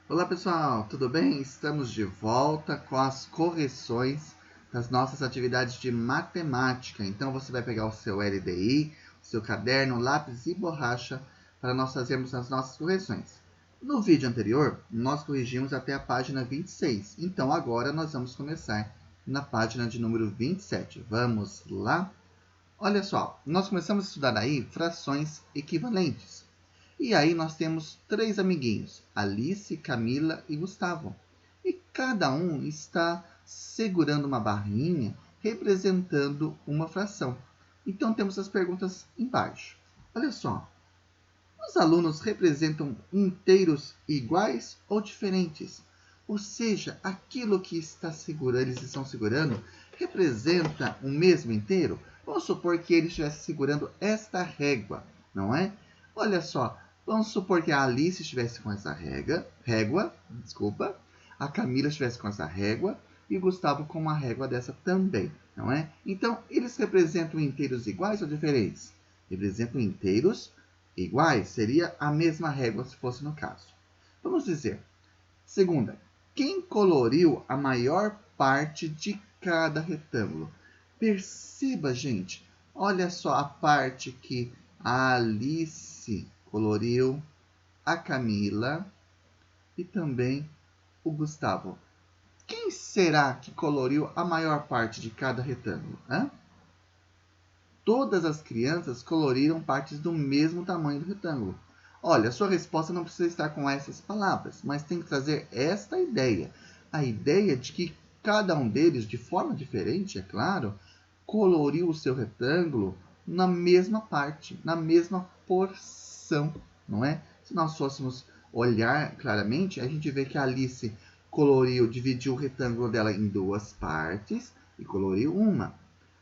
Olá pessoal, tudo bem? Estamos de volta com as correções das nossas atividades de matemática. Então você vai pegar o seu LDI, o seu caderno, lápis e borracha para nós fazermos as nossas correções. No vídeo anterior, nós corrigimos até a página 26. Então agora nós vamos começar na página de número 27. Vamos lá? Olha só, nós começamos a estudar aí frações equivalentes. E aí nós temos três amiguinhos, Alice, Camila e Gustavo. E cada um está segurando uma barrinha representando uma fração. Então temos as perguntas embaixo. Olha só, os alunos representam inteiros iguais ou diferentes? Ou seja, aquilo que eles estão segurando representa o mesmo inteiro? Vamos supor que eles estivessem segurando esta régua, não é? Olha só, vamos supor que a Alice estivesse com essa régua, a Camila estivesse com essa régua e o Gustavo com uma régua dessa também, não é? Então, eles representam inteiros iguais ou diferentes? Representam inteiros iguais, seria a mesma régua se fosse no caso. Vamos dizer, segunda, quem coloriu a maior parte de cada retângulo? Perceba, gente, olha só a parte que a Alice coloriu, a Camila e também o Gustavo. Quem será que coloriu a maior parte de cada retângulo? Todas as crianças coloriram partes do mesmo tamanho do retângulo. Olha, a sua resposta não precisa estar com essas palavras, mas tem que trazer esta ideia. A ideia de que cada um deles, de forma diferente, é claro, coloriu o seu retângulo na mesma parte, na mesma porção, não é? Se nós fôssemos olhar claramente, a gente vê que a Alice dividiu o retângulo dela em duas partes e coloriu uma.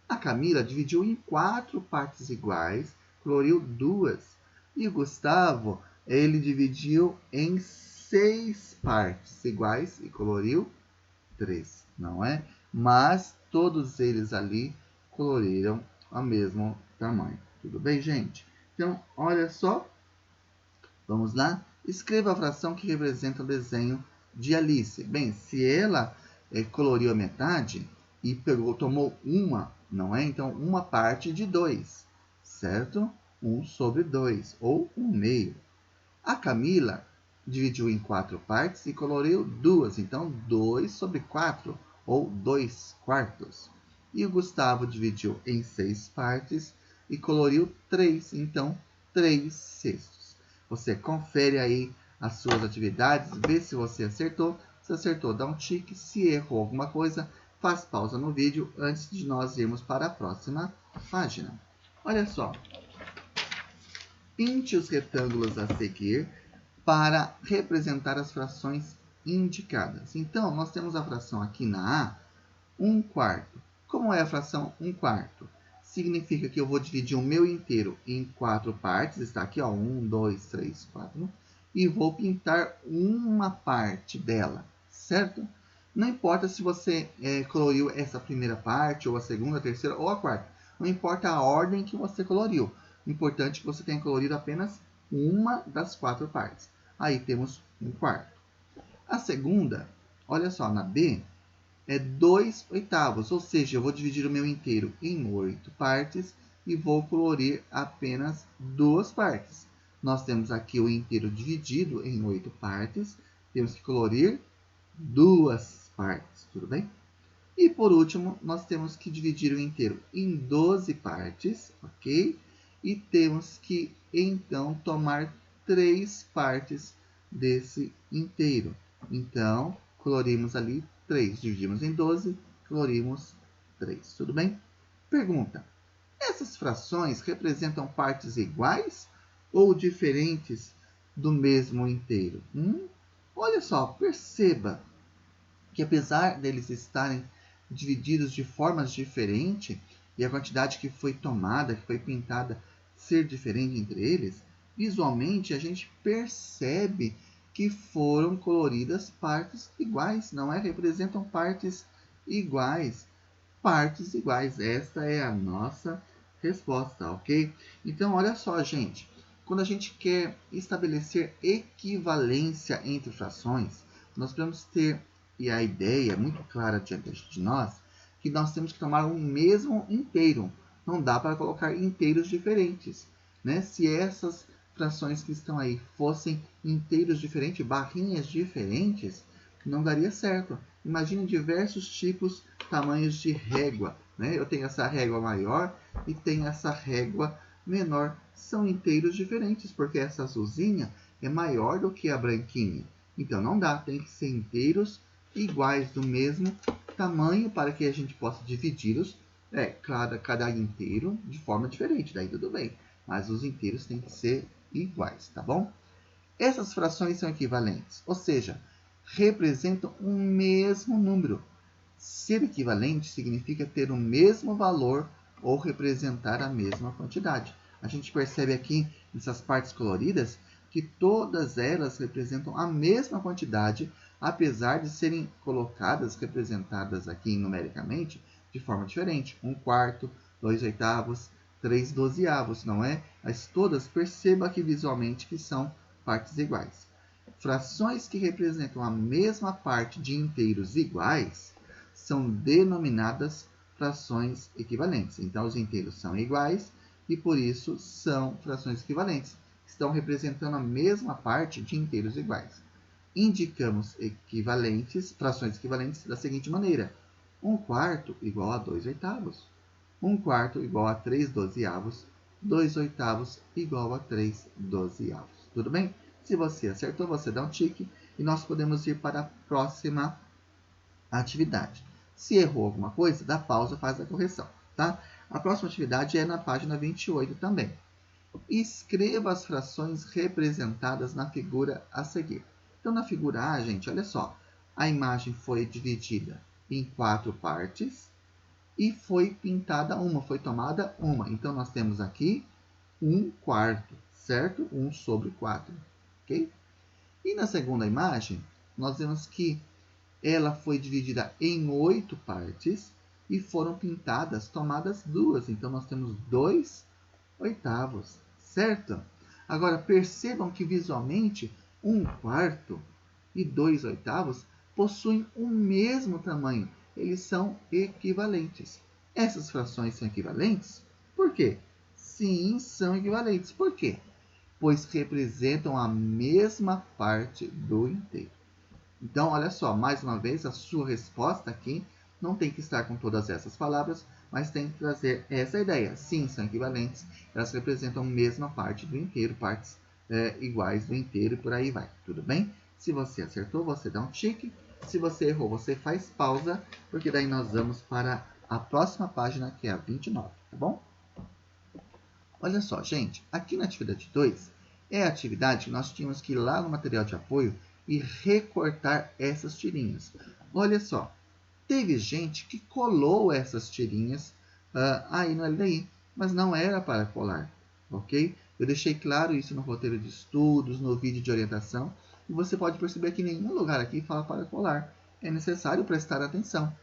A Camila dividiu em 4 partes iguais, coloriu 2. E o Gustavo, ele dividiu em 6 partes iguais e coloriu 3, não é? Mas todos eles ali coloriram o mesmo tamanho. Tudo bem, gente? Então, olha só. Vamos lá? Escreva a fração que representa o desenho de Alice. Bem, se ela coloriu a metade e tomou uma, não é? Então, uma parte de 2, certo? 1 sobre 2, ou 1/2. A Camila dividiu em 4 partes e coloriu 2, então 2 sobre 4, ou 2/4. E o Gustavo dividiu em 6 partes e coloriu 3, então 3/6. Você confere aí as suas atividades, vê se você acertou. Se acertou, dá um tique. Se errou alguma coisa, faz pausa no vídeo antes de nós irmos para a próxima página. Olha só. Pinte os retângulos a seguir para representar as frações indicadas. Então, nós temos a fração aqui na A, 1/4. Como é a fração 1/4? Significa que eu vou dividir o meu inteiro em 4 partes. Está aqui, ó, 1, 2, 3, 4. E vou pintar uma parte dela, certo? Não importa se você coloriu essa primeira parte, ou a segunda, a terceira, ou a quarta. Não importa a ordem que você coloriu. O importante é que você tenha colorido apenas uma das 4 partes. Aí temos 1/4. A segunda, olha só, na B, é 2/8, ou seja, eu vou dividir o meu inteiro em 8 partes e vou colorir apenas 2 partes. Nós temos aqui o inteiro dividido em 8 partes, temos que colorir 2 partes, tudo bem? E por último, nós temos que dividir o inteiro em 12 partes, ok? E temos que, então, tomar 3 partes desse inteiro. Então, colorimos ali 3, dividimos em 12, colorimos 3, tudo bem? Pergunta, essas frações representam partes iguais ou diferentes do mesmo inteiro? Olha só, perceba que apesar deles estarem divididos de formas diferentes e a quantidade que foi tomada, que foi pintada, ser diferente entre eles, visualmente a gente percebe que foram coloridas partes iguais, não é? Representam partes iguais. Partes iguais. Esta é a nossa resposta, ok? Então, olha só, gente. quando a gente quer estabelecer equivalência entre frações, nós podemos ter, e a ideia é muito clara diante de nós, que nós temos que tomar o mesmo inteiro. Não dá para colocar inteiros diferentes, né? Se essas frações que estão aí fossem inteiros diferentes, barrinhas diferentes, não daria certo. Imagine diversos tipos, tamanhos de régua, né? Eu tenho essa régua maior e tenho essa régua menor. São inteiros diferentes, porque essa azulzinha é maior do que a branquinha. Então não dá, tem que ser inteiros iguais, do mesmo tamanho, para que a gente possa dividi-los, cada inteiro de forma diferente, daí tudo bem. Mas os inteiros têm que ser iguais, tá bom? Essas frações são equivalentes, ou seja, representam o mesmo número. Ser equivalente significa ter o mesmo valor ou representar a mesma quantidade. A gente percebe aqui, nessas partes coloridas, que todas elas representam a mesma quantidade, apesar de serem colocadas, representadas aqui numericamente, de forma diferente. 1/4, 2/8, 3/12, não é? Mas todas, perceba aqui visualmente que são partes iguais. Frações que representam a mesma parte de inteiros iguais são denominadas frações equivalentes. Então, os inteiros são iguais e, por isso, são frações equivalentes. Estão representando a mesma parte de inteiros iguais. Indicamos frações equivalentes da seguinte maneira: 1/4 igual a 2/8. 1/4 igual a 3/12. 2/8 igual a 3/12. Tudo bem? Se você acertou, você dá um tique e nós podemos ir para a próxima atividade. Se errou alguma coisa, dá pausa, faz a correção, tá? A próxima atividade é na página 28 também. Escreva as frações representadas na figura a seguir. Então, na figura A, gente, olha só. A imagem foi dividida em 4 partes e foi pintada uma, foi tomada uma. Então, nós temos aqui 1/4, certo? 1/4, ok? E na segunda imagem, nós vemos que ela foi dividida em 8 partes e foram pintadas, tomadas 2. Então, nós temos 2/8, certo? Agora, percebam que visualmente 1/4 e 2/8 possuem o mesmo tamanho. Eles são equivalentes. Essas frações são equivalentes? Por quê? Sim, são equivalentes. Por quê? Pois representam a mesma parte do inteiro. Então, olha só, mais uma vez, a sua resposta aqui não tem que estar com todas essas palavras, mas tem que trazer essa ideia. Sim, são equivalentes, elas representam a mesma parte do inteiro, partes iguais do inteiro e por aí vai. Tudo bem? Se você acertou, você dá um tique. Se você errou, você faz pausa, porque daí nós vamos para a próxima página, que é a 29, tá bom? Olha só, gente, aqui na atividade 2, é a atividade que nós tínhamos que ir lá no material de apoio e recortar essas tirinhas. Olha só, teve gente que colou essas tirinhas aí no LDI, mas não era para colar, ok? Eu deixei claro isso no roteiro de estudos, no vídeo de orientação, e você pode perceber que em nenhum lugar aqui fala para colar. É necessário prestar atenção.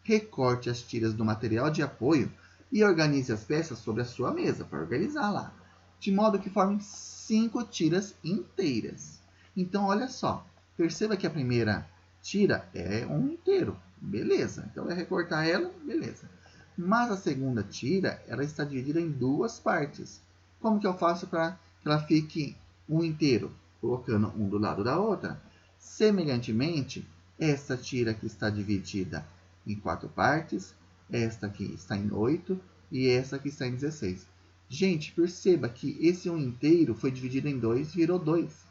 Recorte as tiras do material de apoio e organize as peças sobre a sua mesa, para organizar lá, de modo que formem 5 tiras inteiras. Então, olha só, perceba que a primeira tira é um inteiro, beleza. Então, vai recortar ela, beleza. Mas a segunda tira, ela está dividida em 2 partes. Como que eu faço para que ela fique um inteiro? Colocando um do lado da outra. Semelhantemente, esta tira aqui está dividida em 4 partes, esta aqui está em 8 e essa aqui está em 16. Gente, perceba que esse um inteiro foi dividido em 2, virou 2.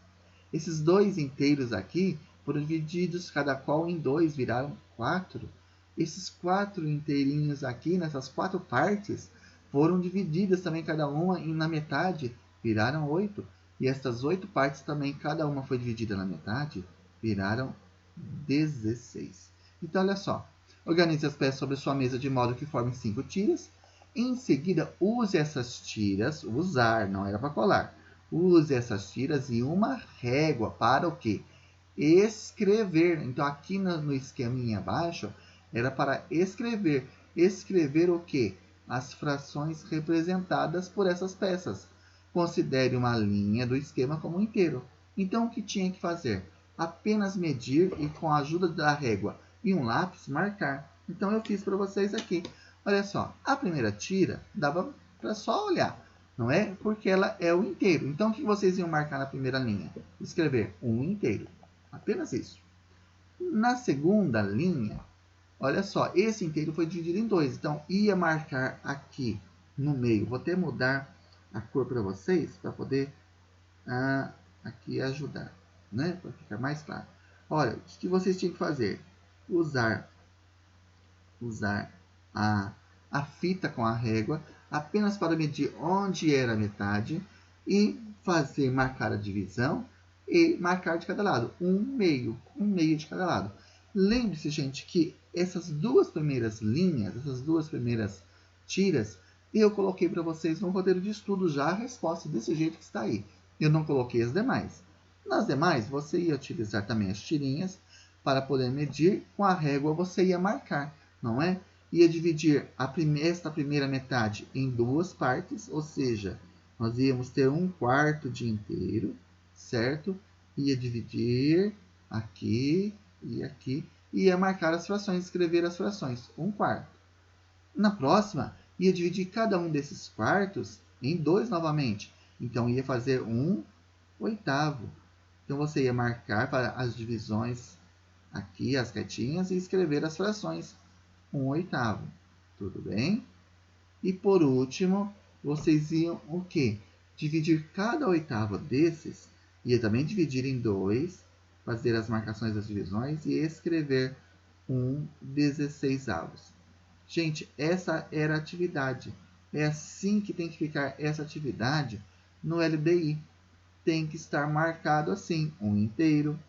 Esses 2 inteiros aqui foram divididos cada qual em 2, viraram 4. Esses 4 inteirinhos aqui, nessas 4 partes, foram divididas também cada uma na metade, viraram 8. E estas 8 partes também, cada uma foi dividida na metade, viraram 16. Então, olha só. Organize as peças sobre sua mesa de modo que formem 5 tiras. Em seguida, use essas tiras, usar, não era para colar. Use essas tiras em uma régua para o quê? Escrever. Então, aqui no esqueminha abaixo, era para escrever. Escrever o quê? As frações representadas por essas peças. considere uma linha do esquema como um inteiro. Então, o que tinha que fazer? Apenas medir e, com a ajuda da régua e um lápis, marcar. Então, eu fiz para vocês aqui. Olha só, a primeira tira dava para só olhar, não é? Porque ela é o inteiro. Então, o que vocês iam marcar na primeira linha? Escrever um inteiro. Apenas isso. Na segunda linha, olha só, esse inteiro foi dividido em dois. Então, ia marcar aqui no meio. Vou até mudar a cor para vocês, para poder aqui ajudar, né? Para ficar mais claro. Olha, o que vocês tinham que fazer? Usar a fita com a régua apenas para medir onde era a metade e fazer marcar a divisão e marcar de cada lado, um meio de cada lado. Lembre-se, gente, que essas duas primeiras linhas, essas duas primeiras tiras, eu coloquei para vocês no roteiro de estudo já a resposta desse jeito que está aí. Eu não coloquei as demais. Nas demais, você ia utilizar também as tirinhas para poder medir. Com a régua, você ia marcar, não é? Ia dividir esta primeira metade em duas partes, ou seja, nós íamos ter 1/4 de inteiro, certo? Ia dividir aqui e aqui, e ia marcar as frações, escrever as frações, 1/4. Na próxima, ia dividir cada um desses quartos em dois novamente, então ia fazer 1/8. Então, você ia marcar para as divisões aqui, as retinhas, e escrever as frações, 1/8. Tudo bem? E por último, vocês iam o quê? Dividir cada oitavo desses, ia também dividir em dois, fazer as marcações das divisões e escrever 1/16. Gente, essa era a atividade. É assim que tem que ficar essa atividade no LDI. Tem que estar marcado assim, 1 inteiro,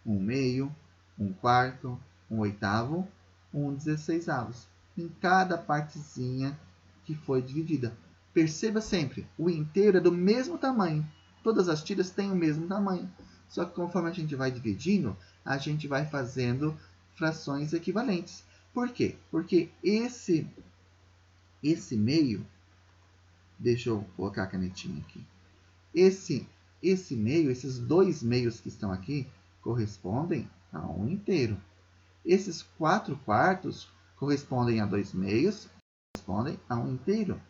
1 meio, 1/4, 1/8, 1/16, em cada partezinha que foi dividida. Perceba sempre, o inteiro é do mesmo tamanho. Todas as tiras têm o mesmo tamanho. Só que conforme a gente vai dividindo, a gente vai fazendo frações equivalentes. Por quê? Porque esse meio, deixa eu colocar a canetinha aqui. Esse meio, esses dois meios que estão aqui, correspondem a um inteiro. Esses 4/4 correspondem a 2 meios, correspondem a um inteiro.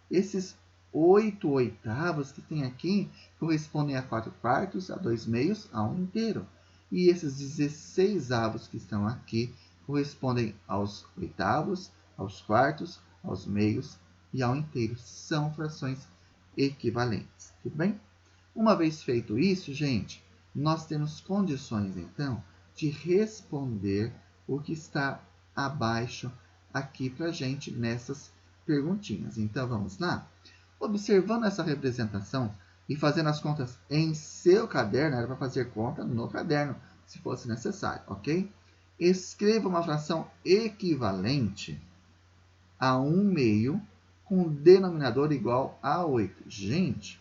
Esses 8/8 que tem aqui correspondem a 4/4, a 2 meios, a um inteiro. E esses 16avos que estão aqui correspondem aos oitavos, aos quartos, aos meios e ao inteiro. São frações equivalentes. Tudo bem? Uma vez feito isso, gente, nós temos condições, então, de responder o que está abaixo aqui para a gente nessas perguntinhas. Então, vamos lá? Observando essa representação e fazendo as contas em seu caderno, era para fazer conta no caderno, se fosse necessário, ok? Escreva uma fração equivalente a 1 meio com denominador igual a 8. Gente,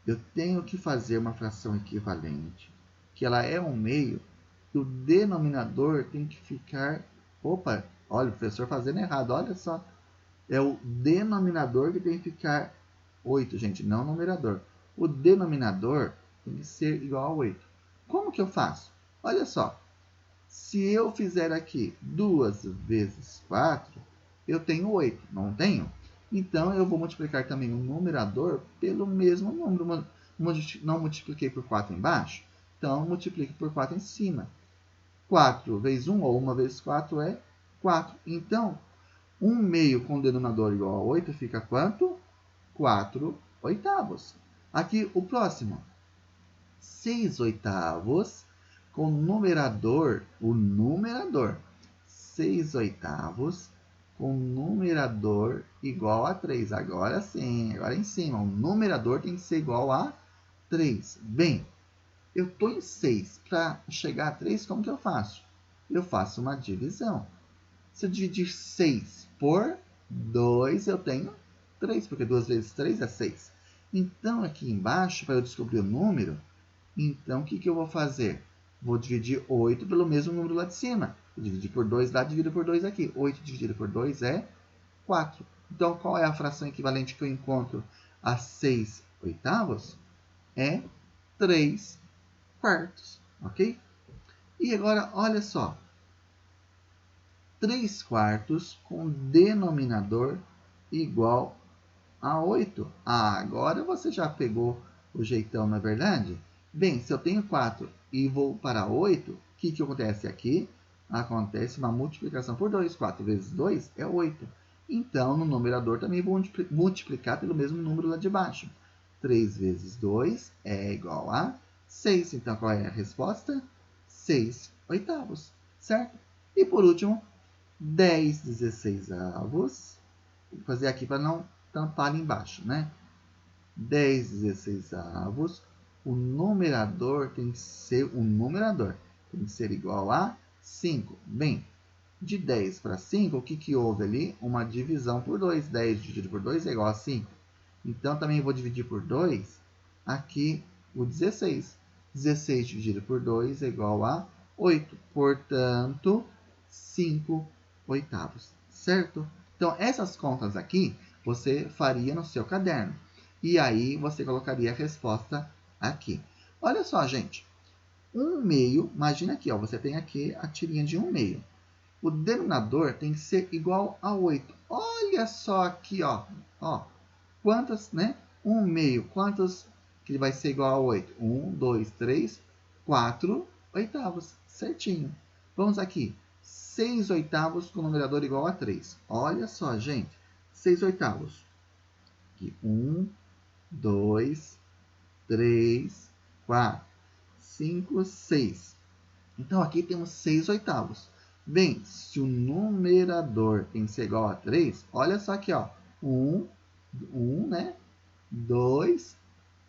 eu tenho que fazer uma fração equivalente, que ela é 1 meio, e o denominador tem que ficar... Opa, olha o professor fazendo errado, olha só. É o denominador que tem que ficar 8, gente, não o numerador. O denominador tem que ser igual a 8. Como que eu faço? Olha só, se eu fizer aqui 2 vezes 4, eu tenho 8, não tenho? Então, eu vou multiplicar também o numerador pelo mesmo número. Não multipliquei por 4 embaixo? Então, multiplique por 4 em cima. 4 vezes 1, ou 1 vezes 4, é 4. Então, 1 meio com denominador igual a 8 fica quanto? 4/8. Aqui, o próximo. 6/8 com numerador, o numerador. 6/8 com numerador igual a 3. Agora sim, agora em cima. O numerador tem que ser igual a 3. Bem, eu estou em 6. Para chegar a 3, como que eu faço? Eu faço uma divisão. Se eu dividir 6 por 2, eu tenho 3, porque 2 vezes 3 é 6. Então, aqui embaixo, para eu descobrir o número, então, o que eu vou fazer? Vou dividir 8 pelo mesmo número lá de cima. Vou dividir por 2 lá, divido por 2 aqui. 8 dividido por 2 é 4. Então, qual é a fração equivalente que eu encontro a 6/8? oitavos é 3 quartos, ok? E agora, olha só. 3 quartos com denominador igual a 8. Ah, agora você já pegou o jeitão, não é verdade? Bem, se eu tenho 4 e vou para 8, o que acontece aqui? Acontece uma multiplicação por 2. 4 vezes 2 é 8. Então, no numerador também vou multiplicar pelo mesmo número lá de baixo. 3 vezes 2 é igual a 6. Então, qual é a resposta? 6 oitavos, certo? E por último, 10 16avos. Vou fazer aqui para não tampar ali embaixo, né? 10 16avos. O numerador tem que ser igual a 5. Bem, de 10 para 5, o que houve ali? Uma divisão por 2. 10 dividido por 2 é igual a 5. Então, também vou dividir por 2 aqui o 16. 16 dividido por 2 é igual a 8. Portanto, 5 oitavos, certo? Então, essas contas aqui, você faria no seu caderno. E aí, você colocaria a resposta aqui. Olha só, gente. 1/2, imagina aqui, ó, você tem aqui a tirinha de 1/2. O denominador tem que ser igual a 8. Olha só aqui, ó. Quantas, né? 1/2, quantos que vai ser igual a 8? 1, 2, 3, 4 oitavos, certinho. Vamos aqui, 6 oitavos com o numerador igual a 3. Olha só, gente, 6 oitavos. Aqui, 1, 2, 3, 4, 5, 6. Então, aqui temos 6 oitavos. Bem, se o numerador tem que ser igual a 3, olha só aqui, ó. 1, né? 2,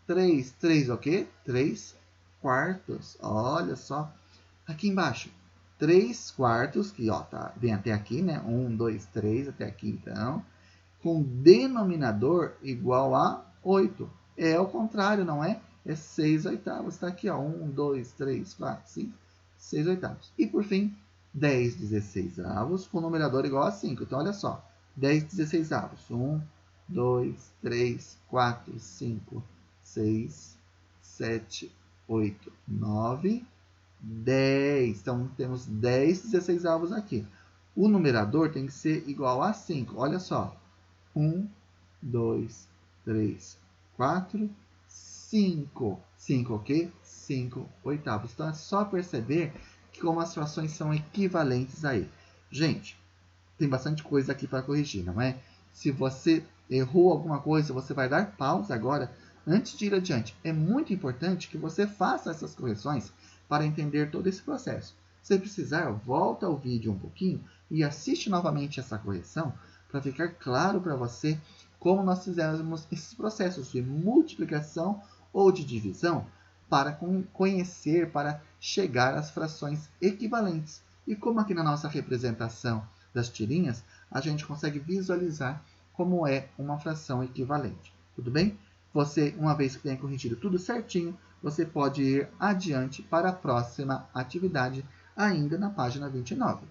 3. 3 o quê? 3 quartos. Olha só. Aqui embaixo, 3 quartos, que ó, tá, vem até aqui, né? 1, 2, 3, até aqui então. Com denominador igual a 8. É o contrário, não é? É 6 oitavos. Está aqui, ó. 1, 2, 3, 4, 5, 6 oitavos. E por fim, 10 16avos com numerador igual a 5. Então, olha só. 10 16avos. 1, 2, 3, 4, 5, 6, 7, 8, 9, 10. Então, temos 10 16avos aqui. O numerador tem que ser igual a 5. Olha só. 1, 2, 3, 4, 5. 5 o quê? 5 oitavos. Então, é só perceber que como as frações são equivalentes aí. Gente, tem bastante coisa aqui para corrigir, não é? Se você errou alguma coisa, você vai dar pausa agora antes de ir adiante. É muito importante que você faça essas correções para entender todo esse processo. Se precisar, volta ao vídeo um pouquinho e assiste novamente essa correção para ficar claro para você como nós fizemos esses processos de multiplicação ou de divisão para conhecer, para chegar às frações equivalentes. E como aqui na nossa representação das tirinhas, a gente consegue visualizar como é uma fração equivalente. Tudo bem? Você, uma vez que tenha corrigido tudo certinho, você pode ir adiante para a próxima atividade, ainda na página 29.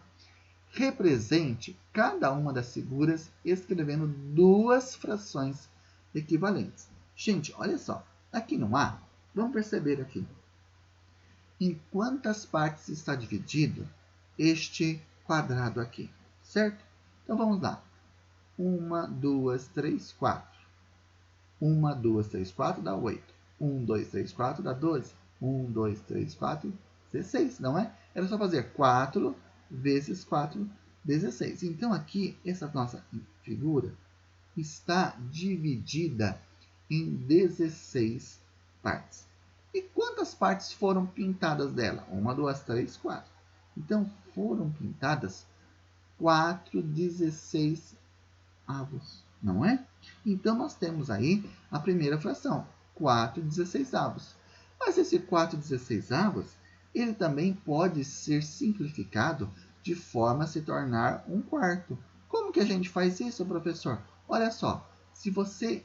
Represente cada uma das figuras escrevendo duas frações equivalentes. Gente, olha só. Aqui no A, vamos perceber aqui. Em quantas partes está dividido este quadrado aqui, certo? Então, vamos lá. 1, 2, 3, 4. 1, 2, 3, 4 dá 8. 1, 2, 3, 4 dá 12. 1, 2, 3, 4, 16, não é? Era só fazer 4 vezes 4, 16. Então, aqui, essa nossa figura está dividida em 16 partes. E quantas partes foram pintadas dela? 1, 2, 3, 4. Então, foram pintadas 4 16avos, não é? Então, nós temos aí a primeira fração, 4 16avos. Mas esse 4 16avos, ele também pode ser simplificado de forma a se tornar um quarto. Como que a gente faz isso, professor? Olha só, se você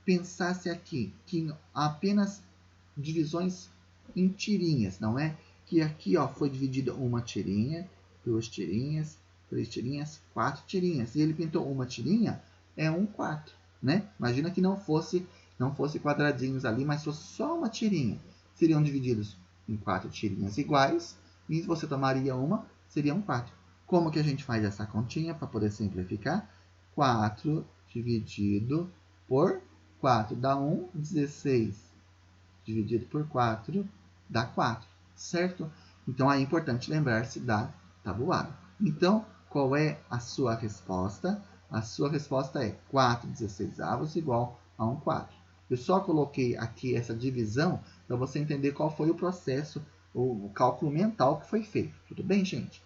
pensasse aqui que apenas divisões em tirinhas, não é? Que aqui ó, foi dividida uma tirinha, 2 tirinhas, 3 tirinhas, 4 tirinhas. E ele pintou uma tirinha, é um quarto, né? Imagina que não não fosse quadradinhos ali, mas fosse só uma tirinha. Seriam divididos em 4 tirinhas iguais, e se você tomaria uma, seriam 4. Como que a gente faz essa continha para poder simplificar? 4 dividido por 4 dá 1, 16 dividido por 4 dá 4, certo? Então, é importante lembrar-se da tabuada. Então, qual é a sua resposta? A sua resposta é 4/16 igual a 1/4. Eu só coloquei aqui essa divisão para você entender qual foi o processo, o cálculo mental que foi feito. Tudo bem, gente?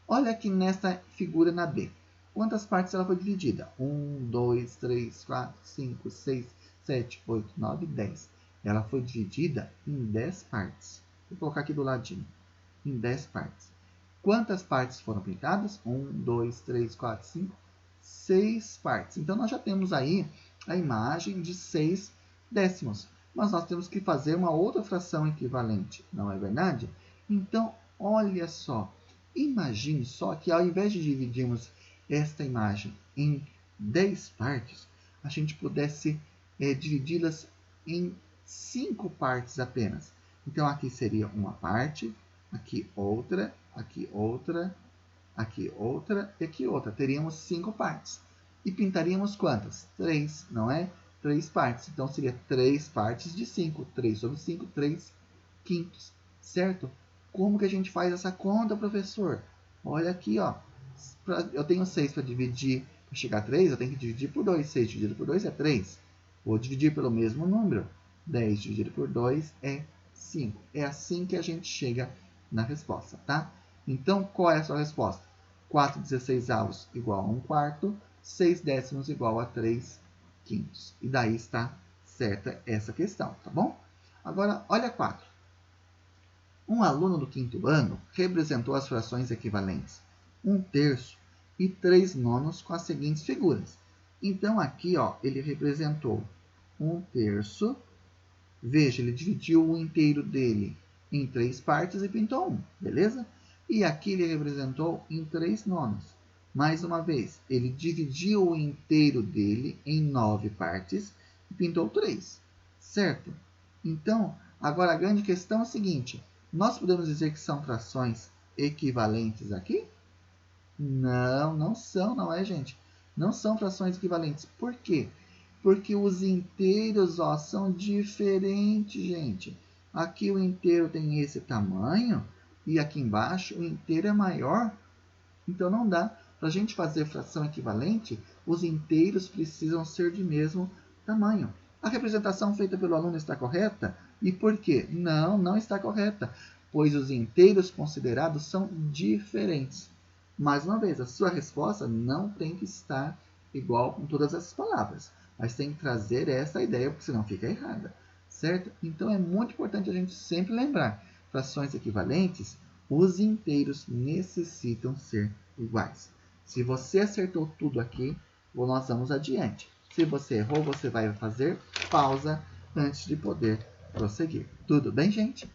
Olha aqui nessa figura na B. Quantas partes ela foi dividida? 1, 2, 3, 4, 5, 6, 7, 8, 9, 10. Ela foi dividida em 10 partes. Vou colocar aqui do ladinho. Em 10 partes. Quantas partes foram pintadas? 1, 2, 3, 4, 5, 6 partes. Então, nós já temos aí a imagem de 6 décimos. Mas nós temos que fazer uma outra fração equivalente, não é verdade? Então, olha só. Imagine só que ao invés de dividirmos esta imagem em 10 partes, a gente pudesse dividi-las em 5 partes apenas. Então, aqui seria uma parte, aqui outra, aqui outra, aqui outra e aqui outra. Teríamos 5 partes. E pintaríamos quantas? 3, não é? 3 partes. Então, seria 3 partes de 5. 3 sobre 5, 3 quintos. Certo? Como que a gente faz essa conta, professor? Olha aqui, ó. Eu tenho 6 para dividir, para chegar a 3, eu tenho que dividir por 2. 6 dividido por 2 é 3. Vou dividir pelo mesmo número. 10 dividido por 2 é 5. É assim que a gente chega na resposta, tá? Então, qual é a sua resposta? 4/16 igual a 1/4, 6 décimos igual a 3 quintos. E daí está certa essa questão, tá bom? Agora, olha 4. Um aluno do 5º ano representou as frações equivalentes 1/3 e 3/9 com as seguintes figuras. Então, aqui, ó, ele representou 1/3. Veja, ele dividiu o inteiro dele em 3 partes e pintou 1, beleza? E aqui ele representou em 3/9. Mais uma vez, ele dividiu o inteiro dele em 9 partes e pintou 3, certo? Então, agora a grande questão é a seguinte: nós podemos dizer que são frações equivalentes aqui? Não, não são, não é, gente? Não são frações equivalentes. Por quê? Porque os inteiros, ó, são diferentes, gente. Aqui o inteiro tem esse tamanho e aqui embaixo o inteiro é maior. Então, não dá. Para a gente fazer fração equivalente, os inteiros precisam ser de mesmo tamanho. A representação feita pelo aluno está correta? E por quê? Não, não está correta, pois os inteiros considerados são diferentes. Mais uma vez, a sua resposta não tem que estar igual com todas essas palavras, mas tem que trazer essa ideia, porque senão fica errada, certo? Então, é muito importante a gente sempre lembrar, frações equivalentes, os inteiros necessitam ser iguais. Se você acertou tudo aqui, nós vamos adiante. Se você errou, você vai fazer pausa antes de poder prosseguir. Tudo bem, gente?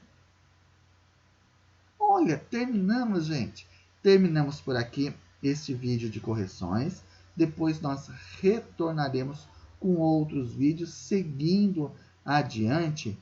Olha, terminamos, gente. Terminamos por aqui este vídeo de correções. Depois nós retornaremos com outros vídeos seguindo adiante